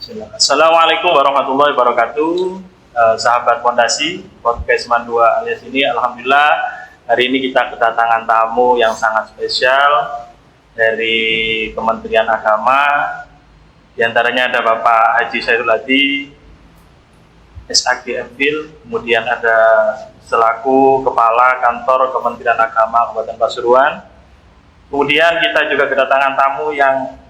Assalamualaikum warahmatullahi wabarakatuh. Sahabat Fondasi Podcast Mandua alias ini, alhamdulillah hari ini kita kedatangan tamu yang sangat spesial dari Kementerian Agama. Di antaranya ada Bapak Haji Sairul Hadi, SAG MPhil, kemudian ada selaku Kepala Kantor Kementerian Agama Kabupaten Pasuruan. Kemudian kita juga kedatangan tamu yang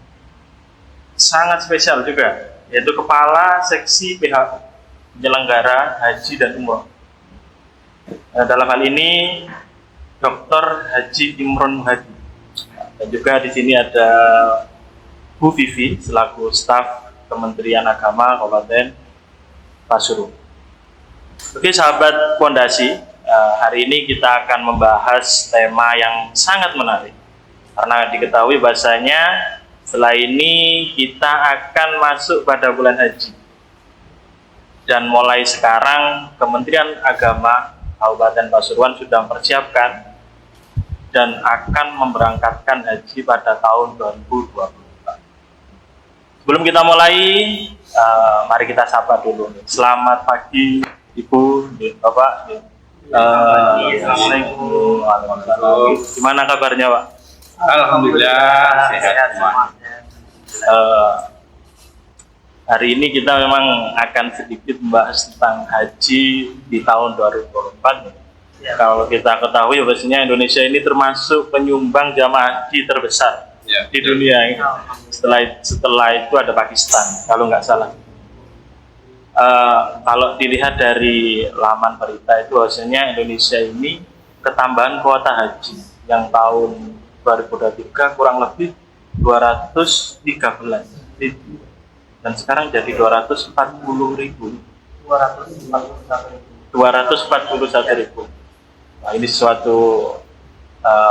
sangat spesial juga, yaitu Kepala Seksi Pihak Penyelenggara Haji dan Umroh. Dalam hal ini Dr. Haji Imron Hadi. Dan juga di sini ada Bu Vivi selaku staf Kementerian Agama Kabupaten Pasuruan. Oke sahabat Fondasi, hari ini kita akan membahas tema yang sangat menarik. Karena diketahui bahasanya setelah ini kita akan masuk pada bulan haji. Dan mulai sekarang Kementerian Agama Kabupaten Pasuruan sudah mempersiapkan dan akan memberangkatkan haji pada tahun 2024. Sebelum kita mulai, mari kita sapa dulu. Selamat pagi Ibu, Bapak. Assalamualaikum. Gimana kabarnya Pak? Alhamdulillah sehat semua. Hari ini kita memang akan sedikit membahas tentang haji di tahun 2024. Ya. Kalau kita ketahui bahwasanya Indonesia ini termasuk penyumbang jamaah haji terbesar di dunia. Setelah itu ada Pakistan, kalau nggak salah. Kalau dilihat dari laman berita itu bahwasanya Indonesia ini ketambahan kuota haji yang tahun 2023 kurang lebih 213.000 dan sekarang jadi 241.000. Nah, ini suatu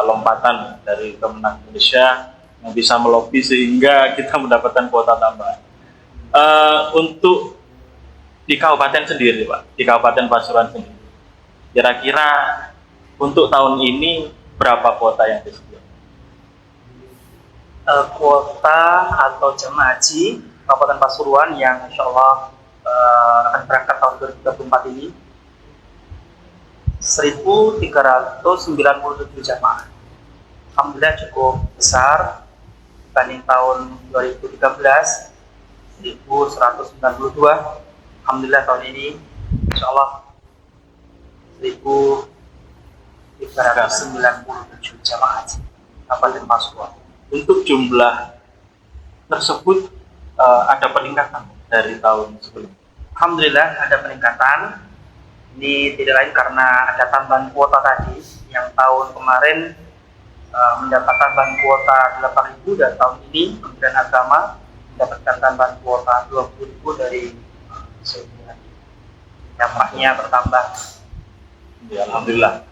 lompatan dari Kemenang Indonesia yang bisa melobi sehingga kita mendapatkan kuota tambahan. Untuk di kabupaten sendiri Pak, di Kabupaten Pasuruan sendiri, kira-kira untuk tahun ini berapa kuota yang disediakan? Kuota atau jemaah haji Kabupaten Pasuruan yang insya Allah akan berangkat tahun 2024 ini 1.397 jemaah. Alhamdulillah cukup besar dibanding tahun 2013 1.192. Alhamdulillah tahun ini insya Allah 1.397 jemaah haji Kabupaten Pasuruan. Untuk jumlah tersebut ada peningkatan dari tahun sebelumnya. Alhamdulillah ada peningkatan. Ini tidak lain karena ada tambahan kuota tadi yang tahun kemarin mendapatkan tambahan kuota 8.000 dan tahun ini Kementerian Agama mendapatkan tambahan kuota 20.000 dari sebelumnya. Dampaknya bertambah. Ya, alhamdulillah.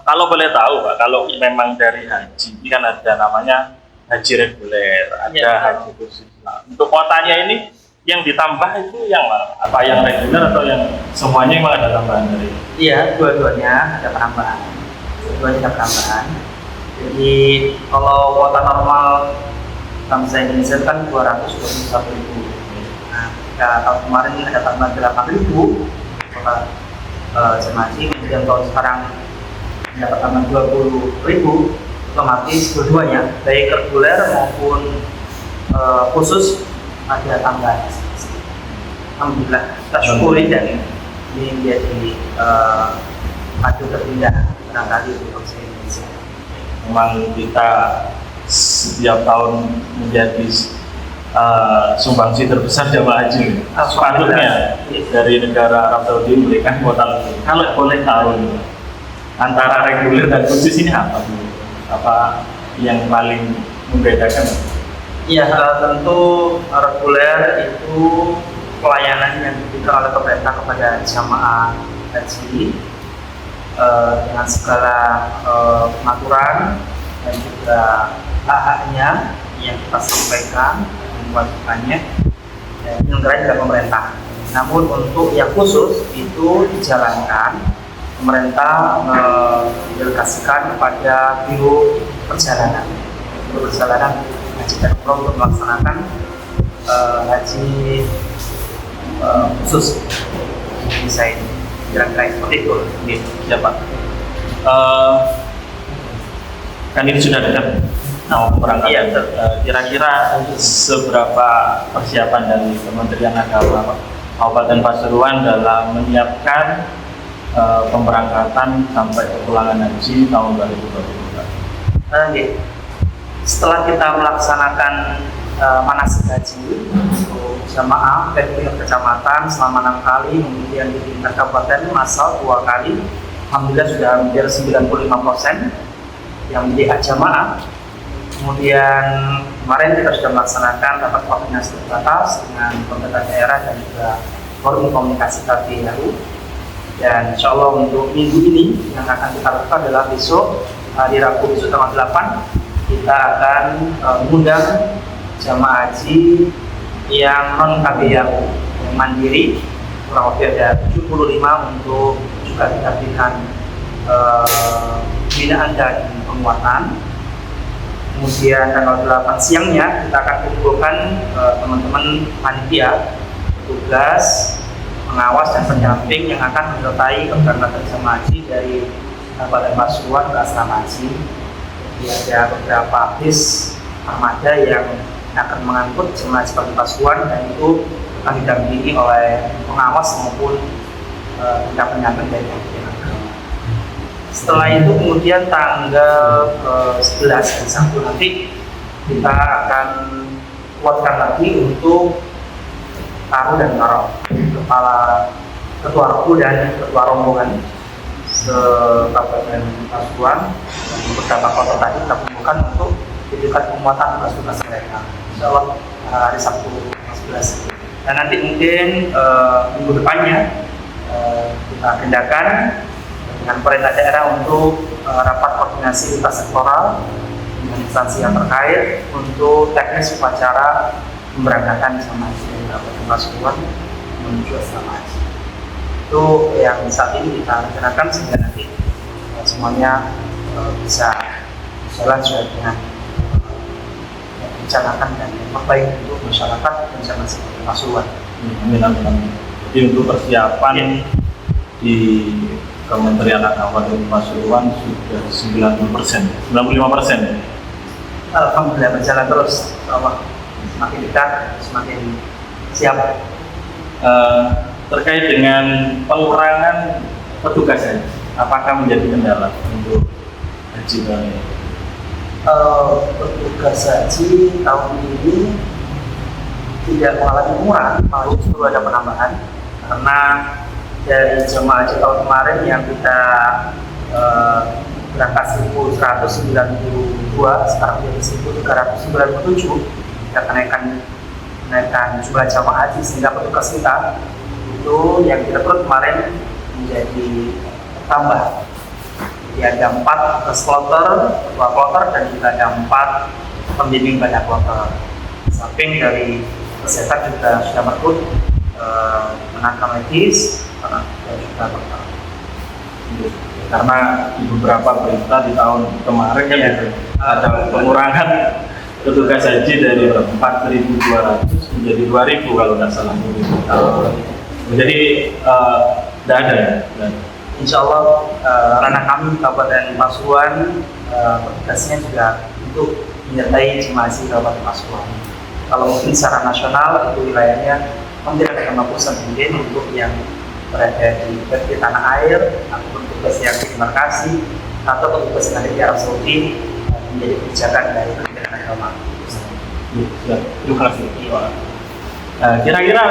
Kalau boleh tahu Pak, kalau memang dari haji ini kan ada namanya haji reguler, ada haji khusus. Nah, untuk kuotanya ini yang ditambah itu yang mana? Apa yang reguler atau yang semuanya memang ada tambahan dari? Iya, dua-duanya ada penambahan. Dua-duanya ada penambahan. Jadi kalau kuota normal bangsa Indonesia kan 221.000. Nah, tahun kemarin ada tambahan 8.000 kuota jemaah haji, kemudian tahun sekarang mendapat tambahan 20.000, otomatis dua-duanya baik reguler maupun khusus ada tambahan. Alhamdulillah kita syukuri dan ini menjadi maju terpindah barangkali untuk bangsa Indonesia. Memang kita setiap tahun menjadi sumbangsi terbesar jamaah haji. Sepatutnya dari negara Arab Saudi memberikan kuota lebih. Kalau boleh tahu antara reguler dan khusus ini apa? Apa yang paling membedakan? Iya, tentu reguler itu pelayanan yang diberikan oleh pemerintah kepada jamaah haji dengan segala pengaturan dan juga hak-haknya yang kita sampaikan dan kewajibannya dan penyelenggaraan dari pemerintah. Namun untuk yang khusus itu dijalankan pemerintah mendelegasikan kepada biro perjalanan haji dan umroh untuk melaksanakan haji khusus bisa ini kira-kira seperti itu. Ya Pak. Kan ini sudah dekat mau berangkat. Kira-kira seberapa persiapan dari Kementerian Agama Kabupaten Pasuruan dalam menyiapkan pemberangkatan sampai kepulangan haji tahun 2022? Setelah kita melaksanakan manasik haji untuk jamaah dan tingkat kecamatan selama 6 kali, kemudian di tingkat kabupaten massal 2 kali, alhamdulillah sudah hampir 95% yang menjadi jamaah. Kemudian kemarin kita sudah melaksanakan rapat koordinasi terbatas dengan pemerintah daerah dan juga forum komunikasi KPRU. Dan insya Allah untuk minggu ini yang akan kita lakukan adalah besok, hari Rabu besok tanggal 8, kita akan mengundang jamaah haji yang non KPRU yang mandiri, kurang lebih ada 75 untuk juga kita berikan binaan dan penguatan. Kemudian tanggal 8 siangnya kita akan kumpulkan teman-teman panitia, petugas, pengawas dan pendamping yang akan menyertai keberangkatan jemaah haji dari Kabupaten Pasuruan ke asrama haji. Jadi ada beberapa bis armada yang akan mengangkut jemaah haji Kabupaten Pasuruan, dan itu akan didampingi oleh pengawas maupun pendamping dari Kementerian Agama. Setelah itu kemudian tanggal 11 hari Sabtu nanti kita akan kuatkan lagi untuk taruh dan taruh kepala ketua ROKU dan ketua rombongan se-Kabupaten Pasuruan dan beberapa kota tadi kita kumpulkan untuk diberikan penguatan tugas-tugas mereka. Insya Allah hari Sabtu 11. Dan nanti mungkin minggu depannya kita agendakan dengan perintah daerah untuk rapat koordinasi lintas sektoral dengan instansi yang terkait untuk teknis upacara pemberangkatan jemaah haji dari Kabupaten Pasuruan menuju asrama haji. Itu yang saat ini kita rencanakan sehingga nanti semuanya bisa jalan sesuai dengan rencanakan dan yang terbaik untuk masyarakat dan jemaah haji Pasuruan. Amin. Jadi untuk persiapan di Kementerian Agama Kabupaten Pasuruan sudah 90%, 95%. Alhamdulillah berjalan terus, Allah semakin dekat, semakin siap. Terkait dengan pengurangan petugas haji, apakah menjadi kendala untuk haji tahun ini? Petugas haji tahun ini tidak mengalami pengurangan, malah justru ada penambahan karena dari jemaah haji tahun kemarin yang kita berangkat 1.192, sekarang menjadi 1.397, kita kenaikan jumlah jemaah haji sehingga petugas kita itu yang kita perut kemarin menjadi tambah. Jadi ada 4 petugas kloter, ketua kloter, dan juga ada 4 pembimbing banyak kloter. Samping dari kesehatan juga sudah merekrut tenaga medis dan juga dokter. Karena di beberapa berita di tahun kemarin kan ada pengurangan petugas haji dari 4.200 menjadi 2.000 kalau nggak salah. Jadi tidak ada ya. Insya Allah ranah kami Kabupaten Pasuruan petugasnya juga untuk menyertai jemaah haji Kabupaten Pasuruan. Kalau mungkin secara nasional itu wilayahnya Kementerian Agama Pusat mungkin untuk yang berada di tanah air, ataupun petugas yang di embarkasi, atau petugas yang ada di Arab Saudi menjadi kebijakan dari Kementerian Agama Pusat. Terima kasih. Kira-kira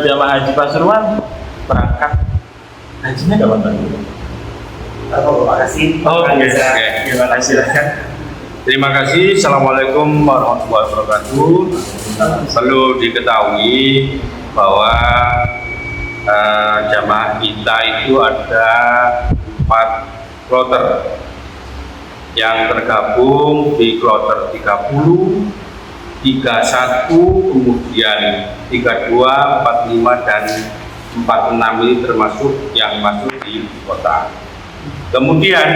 jamaah haji Pasuruan berangkat hajinya kapan tadi? Terima kasih. Terima kasih. Terima kasih. Assalamualaikum warahmatullahi wabarakatuh. Perlu diketahui bahwa jamaah kita itu ada 4 kloter yang tergabung di kloter 30, 31, kemudian 32, 45, dan 46 ini termasuk yang masuk di ibu kota. Kemudian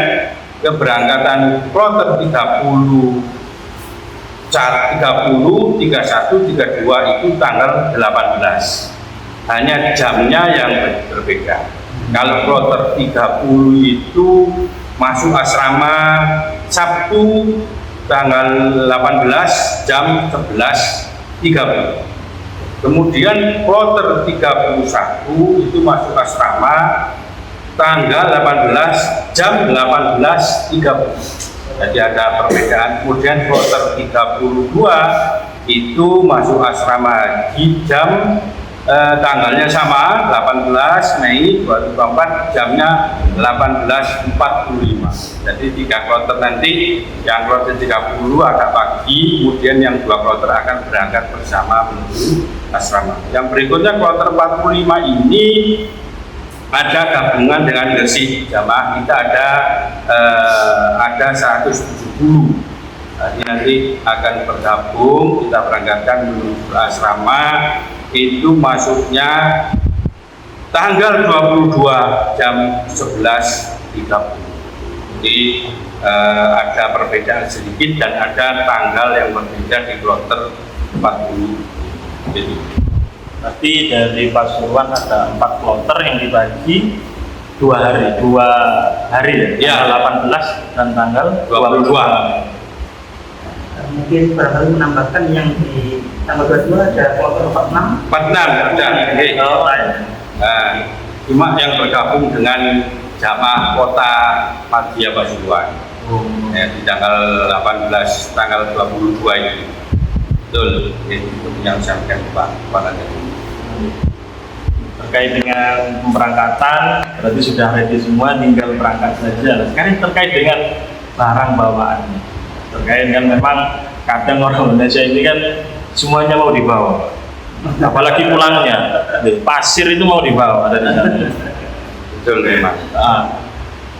keberangkatan kloter 30 30, 31, 32 itu tanggal 18. Hanya jamnya yang berbeda. Kalau kloter 30 itu masuk asrama Sabtu tanggal 18 jam 11.30. Kemudian kloter 31 itu masuk asrama tanggal 18 jam 18.30. Jadi ada perbedaan. Kemudian kloter 32 itu masuk asrama haji jam tanggalnya sama 18 Mei 2024 jamnya 18.45. Jadi 3 kloter nanti, yang kloter 30 agak pagi, kemudian yang 2 kloter akan berangkat bersama menuju asrama. Yang berikutnya kloter 45 ini ada gabungan dengan Gresik. Jamaah kita ada 170. Nanti akan bergabung, kita berangkatkan menuju asrama. Itu masuknya tanggal 22 jam 11.30. Jadi ada perbedaan sedikit dan ada tanggal yang berbeda di kloter 40. Jadi Berarti dari Pasuruan ada 4 kloter yang dibagi 2 hari ya? Tanggal 18 dan tanggal 22. Mungkin barangkali menambahkan yang di tanggal 22 ada kloter 46. 46 ada. Nah, cuma yang bergabung dengan jamaah kota Madya Pasuruan. Ya, di tanggal 18 tanggal 22 ini. Betul, itu yang sampaikan Pak Wanada. Terkait dengan pemberangkatan, berarti sudah ready semua, tinggal berangkat saja. Sekarang terkait dengan barang bawaannya, terkait dengan memang kadang orang Indonesia ini kan semuanya mau dibawa, apalagi pulangnya, pasir itu mau dibawa dari sana. Betul memang.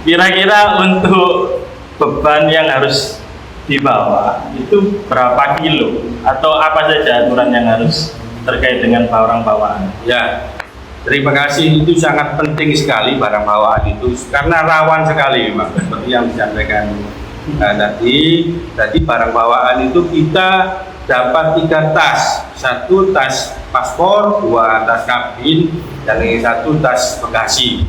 Kira-kira untuk beban yang harus dibawa itu berapa kilo atau apa saja aturan yang harus terkait dengan barang bawaan? Ya, terima kasih. Itu sangat penting sekali barang bawaan itu karena rawan sekali memang seperti yang disampaikan tadi barang bawaan itu kita dapat 3 tas, 1 tas paspor, 2 tas kabin, dan yang 1 tas bagasi.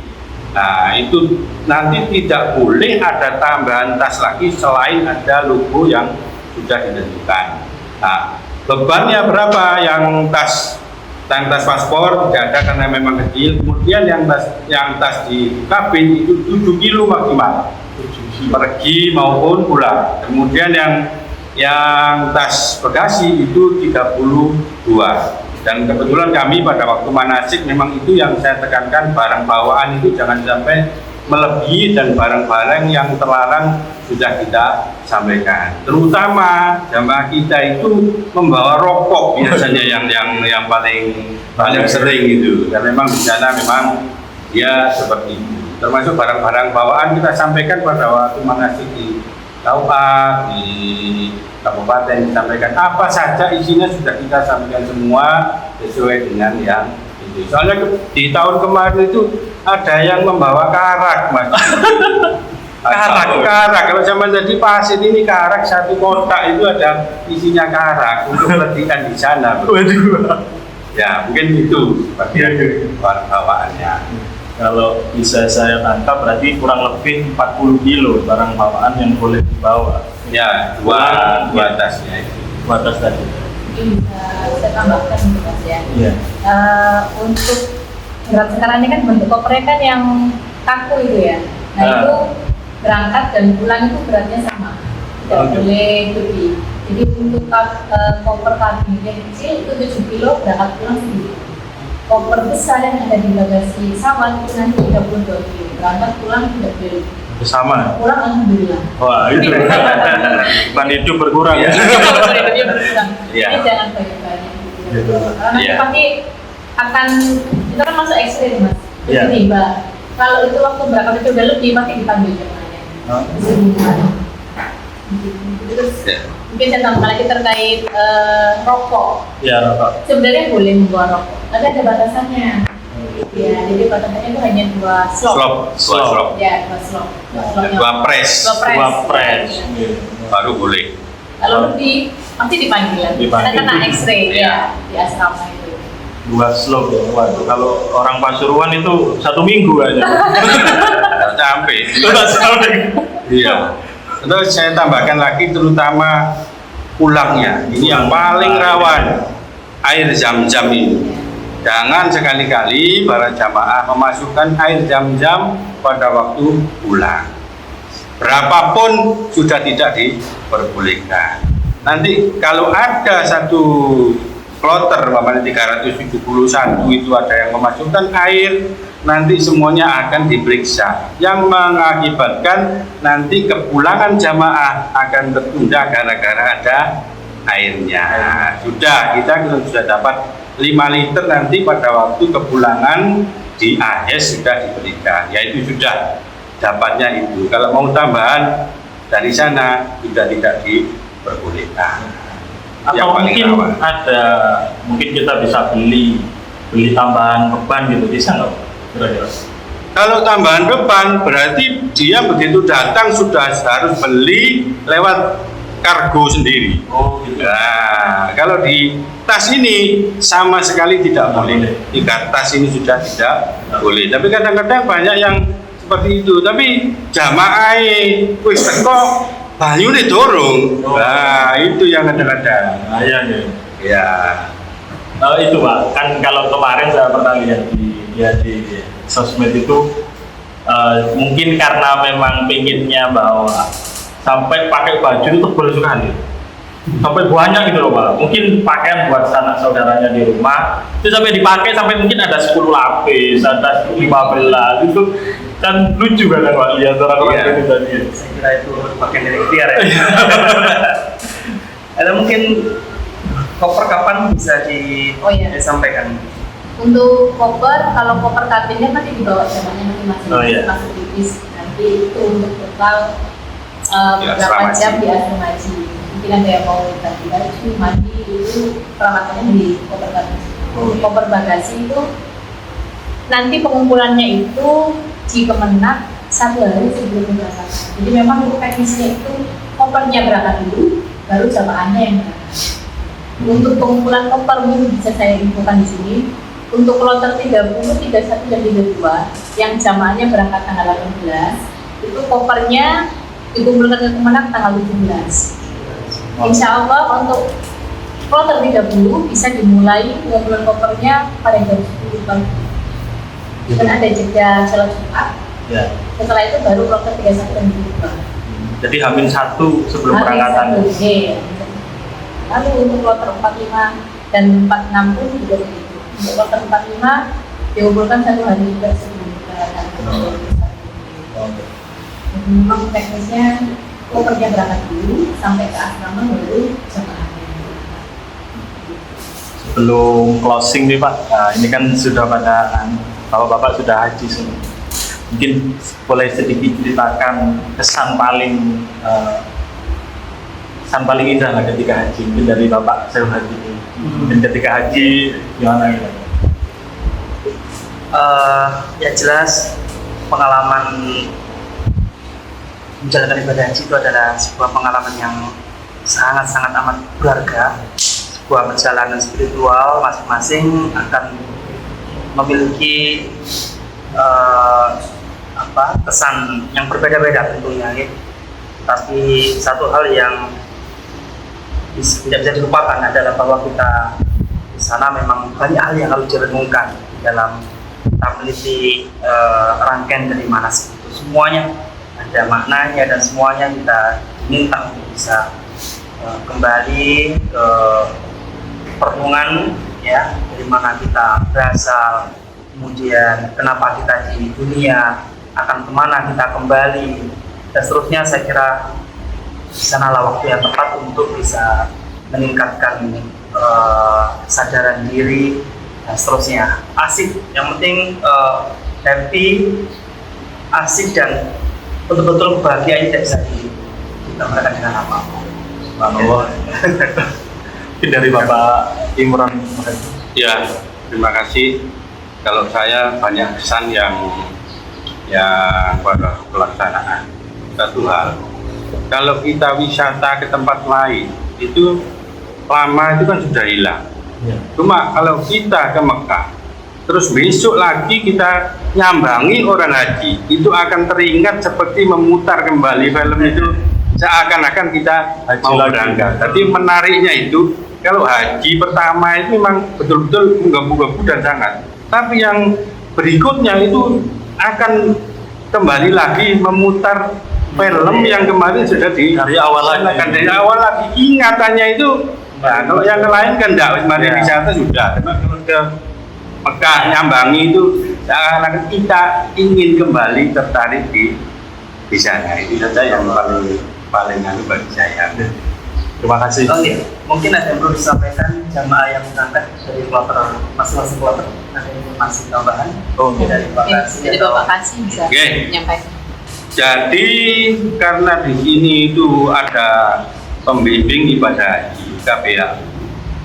Nah, itu nanti tidak boleh ada tambahan tas lagi selain ada logo yang sudah ditentukan. Nah, bebannya berapa? Yang tas paspor tidak ada karena memang kecil. Kemudian yang tas di kabin itu 7 kilo maksimal, pergi maupun pulang. Kemudian yang tas bagasi itu 32. Dan kebetulan kami pada waktu manasik memang itu yang saya tekankan, barang bawaan itu jangan sampai melebihi dan barang-barang yang terlarang sudah kita sampaikan. Terutama jamaah kita itu membawa rokok biasanya yang paling sering itu. Dan memang di sana memang ya seperti itu. Termasuk barang-barang bawaan kita sampaikan pada waktu manasik di Kaupat, di kabupaten disampaikan apa saja isinya sudah kita sampaikan semua sesuai dengan yang itu. Soalnya di tahun kemarin itu ada yang membawa karak, Mas. karak. Kalau zaman tadi pasir ini karak 1 kotak itu ada isinya karak untuk peletihan di sana. Ya mungkin itu bagian barang bawaannya. Kalau bisa saya tangkap berarti kurang lebih 40 kilo barang bawaan yang boleh dibawa. Ya, dua tasnya itu. 2 tas tadi. Mungkin bisa saya tambahkan gitu Mas ya. Iya. Untuk berat sekarang ini kan bentuk kopernya kan yang kaku itu ya. Nah itu berangkat dan pulang itu beratnya sama, tidak boleh lebih. Jadi untuk koper kabin yang kecil itu 7 kilo, berangkat pulang segitu. Koper besar yang ada di bagasi pesawat itu nanti 32 kilo, berangkat pulang tidak boleh. Bersama. Pulang alhamdulillah. Wah itu. Bukan hidup berkurang. Iya. Dia berkurang. Iya. Jadi jangan banyak-banyak. Gitu. Karena nanti Iya. pasti akan itu kan masuk ekstrim Mas. Iya. Tiba. Kalau itu waktu berangkat itu udah lebih pasti dipanggil jemaahnya. Terus mungkin saya tambahkan lagi terkait rokok. Ya rokok. Sebenarnya boleh membawa rokok, tapi ada batasannya. Ya, jadi batasannya itu hanya 2 slop. Slop. Ya, 2 slop. 2 press. Dua press. Ya. Baru boleh. Kalau lebih pasti dipanggil lagi. Dipanggil. Karena kena X-ray Iya. ya di asrama itu. 2 slot ya. Waduh, kalau orang Pasuruan itu 1 minggu aja. Nggak sampai. Nggak sampai. Iya. Terus saya tambahkan lagi terutama pulangnya. Ini yang paling rawan, air zam-zam ini. Jangan sekali-kali para jamaah memasukkan air zam-zam pada waktu pulang. Berapapun sudah tidak diperbolehkan. Nanti kalau ada satu kloter, umpamanya 371 itu ada yang memasukkan air, nanti semuanya akan diperiksa, yang mengakibatkan nanti kepulangan jamaah akan tertunda gara-gara ada airnya. Kita sudah dapat 5 liter nanti pada waktu kepulangan di AHES sudah diberikan, yaitu sudah dapatnya itu. Kalau mau tambahan dari sana sudah tidak diperbolehkan. Atau mungkin mungkin kita bisa beli tambahan beban gitu, bisa nggak? Kira-kira. Kalau tambahan beban berarti dia begitu datang sudah harus beli lewat kargo sendiri. Oh gitu. Nah, kalau di tas ini sama sekali tidak boleh. 3 tas ini sudah tidak boleh. Tapi kadang-kadang banyak yang seperti itu. Tapi jamaah wis teko banyu nih dorong. Nah, itu yang kadang-kadang. Iya. Ya. Itu Pak, kan kalau kemarin saya pernah lihat di sosmed itu mungkin karena memang pinginnya bahwa sampai pakai baju itu tebal sekali, sampai banyak gitu loh Pak. Mungkin pakaian buat sanak saudaranya di rumah itu sampai dipakai sampai mungkin ada 10 lapis, ada 15 itu kan lucu kan Pak lihat orang-orang itu tadi. Saya kira itu bagian dari ikhtiar ya. Ada mungkin koper kapan bisa disampaikan? Untuk koper, kalau koper kabinnya nanti dibawa zamannya masing-masing, masuk tipis. Nanti itu untuk total berapa jam di asrama haji. Mungkin ada yang mau ganti baju, mandi, itu peralatannya di koper bagasi. Koper bagasi itu nanti pengumpulannya itu di Kemenak 1 hari sebelum keberangkatan. Jadi memang untuk teknisnya itu kopernya berangkat dulu, baru jamaahnya yang berangkat. Untuk pengumpulan koper mungkin bisa saya infokan di sini. Untuk kloter 30, 31 dan 32 yang jamaahnya berangkat tanggal 18, itu kopernya dikumpulkan ke Kemenak tanggal 17. Insya Allah untuk kloter 30 bisa dimulai pengumpulan kopernya pada jam 10 pagi. Kan ada jeda sholat Jumat. Ya. Setelah itu baru kloter 31 dan 32. Jadi H-1 sebelum berangkatan. Lalu untuk kloter 45 dan 46 pun juga begitu. Untuk kloter 45 dikumpulkan 1 hari juga sebelum berangkatan. Memang teknisnya kopernya berangkat dulu sampai ke asrama baru jamaahnya. Sebelum closing nih Pak, nah ini kan sudah pada Bapak sudah haji semua. Mungkin boleh sedikit ceritakan kesan paling indah lah ketika haji, mungkin dari Bapak Syekh Haji. Mungkin ketika haji gimana gitu? Ya jelas pengalaman menjalankan ibadah haji itu adalah sebuah pengalaman yang sangat-sangat amat berharga. Sebuah perjalanan spiritual masing-masing akan memiliki kesan yang berbeda-beda tentunya ya. Tapi satu hal yang tidak bisa dilupakan adalah bahwa kita di sana memang banyak hal yang harus direnungkan dalam kita meneliti rangkaian dari manasik itu. Semuanya ada maknanya dan semuanya kita minta untuk bisa kembali ke perenungan ya, dari mana kita berasal, kemudian kenapa kita di dunia, akan kemana kita kembali, dan seterusnya. Saya kira di sanalah waktu yang tepat untuk bisa meningkatkan kesadaran diri dan seterusnya. Asik, yang penting happy, asik, dan betul-betul bahagia tidak bisa ditambahkan dengan apa-apa. Subhanallah. Mungkin dari Bapak Imran. Ya, terima kasih. Kalau saya banyak kesan yang pada pelaksanaan. Satu hal, kalau kita wisata ke tempat lain itu lama itu kan sudah hilang. Ya. Cuma kalau kita ke Mekah, terus besok lagi kita nyambangi orang haji, itu akan teringat seperti memutar kembali film itu, seakan-akan kita Haji mau lagi. berangkat. Tapi menariknya itu, kalau haji pertama itu memang betul-betul menggebu-gebu dan sangat. Tapi yang berikutnya itu akan kembali lagi memutar film yang kemarin sudah Dari awal lagi. dari awal lagi. Ingatannya itu, nah, kalau yang lain kan enggak, mari Ya. wisata sudah. Cuma kalau ke Mekah nyambangi itu seakan-akan kita ingin kembali tertarik di sana. Itu saja yang paling anu bagi saya. Terima kasih. Oh iya, mungkin ada yang perlu disampaikan jamaah yang berangkat dari kloter masing-masing kloter, ada informasi tambahan Oh, iya. dari Pak Kasih Jadi atau- Bapak Kasih bisa Oke. menyampaikan. Jadi karena di sini itu ada pembimbing ibadah haji KPA.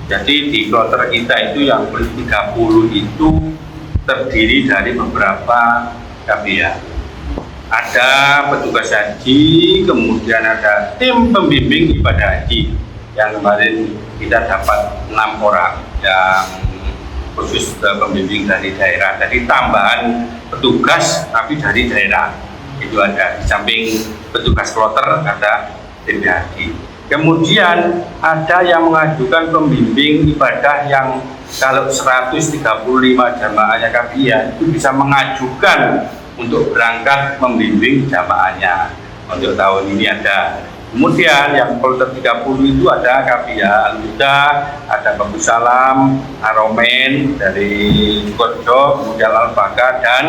Jadi di kloter kita itu yang 30 itu terdiri dari beberapa KPA. Ada petugas haji, kemudian ada tim pembimbing ibadah haji yang kemarin kita dapat 6 orang yang khusus pembimbing dari daerah. Jadi tambahan petugas tapi dari daerah itu ada. Di samping petugas kloter ada tim haji. Kemudian ada yang mengajukan pembimbing ibadah yang kalau 135 jamaahnya KPIA itu bisa mengajukan untuk berangkat membimbing jamaahnya. Untuk tahun ini ada. Kemudian yang kloter 30 itu ada KPIA Al-Huda, ada Bagus Salam, Aromen dari Sukoharjo, kemudian Al-Baqarah dan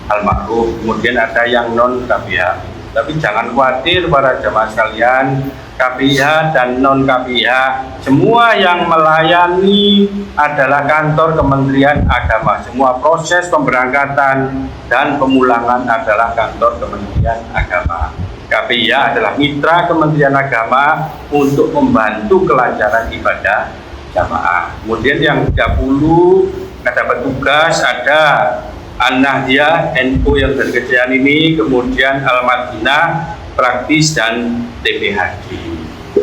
Al-Ma'ruf. Kemudian ada yang non KPIA. Tapi jangan khawatir para jamaah sekalian, KPIA dan non KPIA semua yang melayani adalah kantor Kementerian Agama. Semua proses pemberangkatan dan pemulangan adalah kantor Kementerian Agama. KPIA adalah mitra Kementerian Agama untuk membantu kelancaran ibadah jamaah. Kemudian yang 30 ada petugas, ada An-Nahdiyah, NU yang dari kejadian ini, kemudian Al-Madinah, praktis dan TPHD.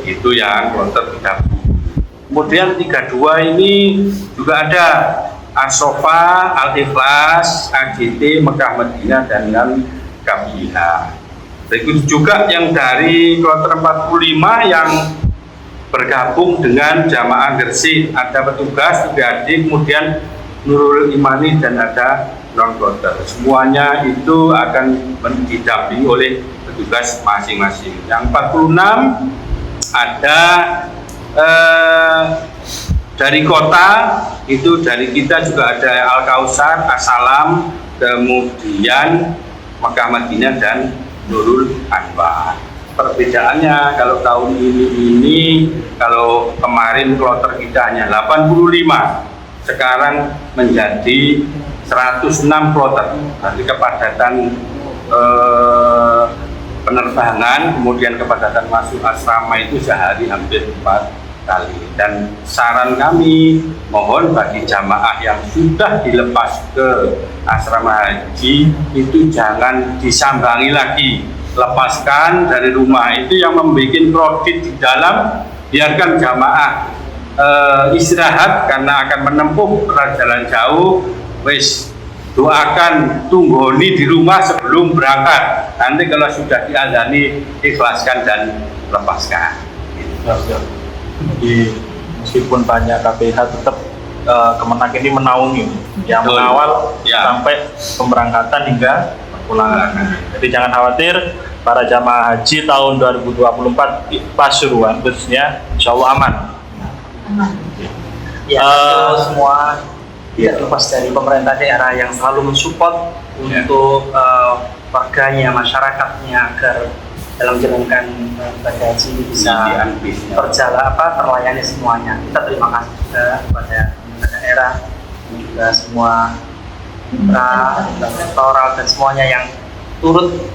Itu yang kloter 30. Kemudian 32 ini juga ada As-Sofa, Al-Ikhlas, AGT, Mekah Madinah dan KPIA. Berikut juga yang dari kloter 45 yang bergabung dengan jamaah Gresik, ada petugas, TPHD, kemudian Nurul Imani dan ada non-kloter. Semuanya itu akan didampingi oleh petugas masing-masing. Yang 46 ada dari kota, itu dari kita juga ada Al-Kausar, As-Salam, kemudian Mekah Madinah dan Nurul Anwar. Perbedaannya kalau tahun ini kalau kemarin kloter kita hanya 85, sekarang menjadi 106 kloter. Nanti kepadatan penerbangan, kemudian kepadatan masuk asrama itu sehari hampir 4 kali. Dan saran kami, mohon bagi jamaah yang sudah dilepas ke asrama haji itu jangan disambangi lagi, lepaskan dari rumah. Itu yang membuat kredit di dalam, biarkan jamaah istirahat karena akan menempuh perjalanan jauh. Wis doakan tunggoni di rumah sebelum berangkat. Nanti kalau sudah diazani ikhlaskan dan lepaskan. Jadi meskipun banyak KPH tetap Kemenak ini menaungi, yang Betul. mengawal Ya. sampai pemberangkatan hingga pulangan. Jadi jangan khawatir, para jamaah haji tahun 2024 di Pasuruan khususnya insya Allah aman. Aman. Ya, itu semua Iya. tidak lepas dari pemerintah daerah yang selalu mensupport Ya. untuk warganya, masyarakatnya agar dalam menjalankan ibadah haji ini bisa terlayani semuanya. Kita terima kasih juga kepada pemerintah daerah dan juga semua mitra, sektoral dan semuanya yang turut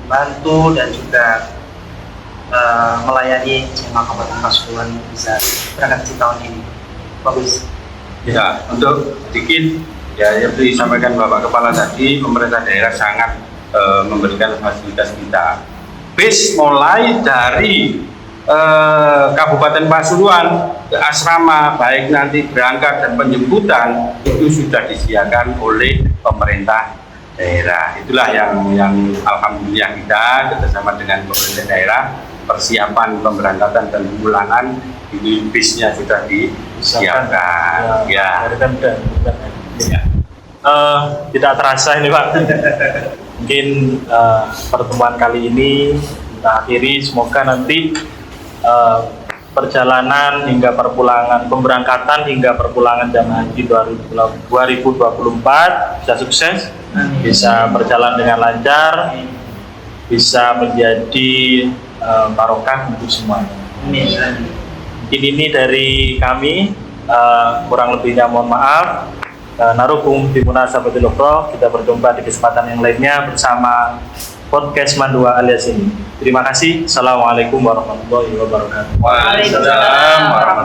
bantu dan juga melayani jemaah Kabupaten Pasuruan bisa berangkat di tahun ini. Bagus. Ya, untuk sedikit ya yang disampaikan Bapak Kepala tadi, pemerintah daerah sangat memberikan fasilitas kita. Bis mulai dari Kabupaten Pasuruan ke asrama, baik nanti berangkat dan penjemputan itu sudah disediakan oleh pemerintah daerah. Itulah yang alhamdulillah kita kerjasama dengan pemerintah daerah, persiapan pemberangkatan dan pemulangan itu bisnya sudah disiapkan. Ya. Tidak terasa ini Pak. Mungkin pertemuan kali ini kita akhiri, semoga nanti perjalanan hingga perpulangan, pemberangkatan hingga perpulangan jamaah haji 2024 bisa sukses, bisa berjalan dengan lancar, bisa menjadi barokah untuk semuanya. Mungkin ini dari kami, kurang lebihnya mohon maaf. Narukum di munasabatil ukhra, kita berjumpa di kesempatan yang lainnya bersama podcast Mandua alias ini. Terima kasih. Assalamualaikum warahmatullahi wabarakatuh. Waalaikumsalam warahmatullahi wabarakatuh.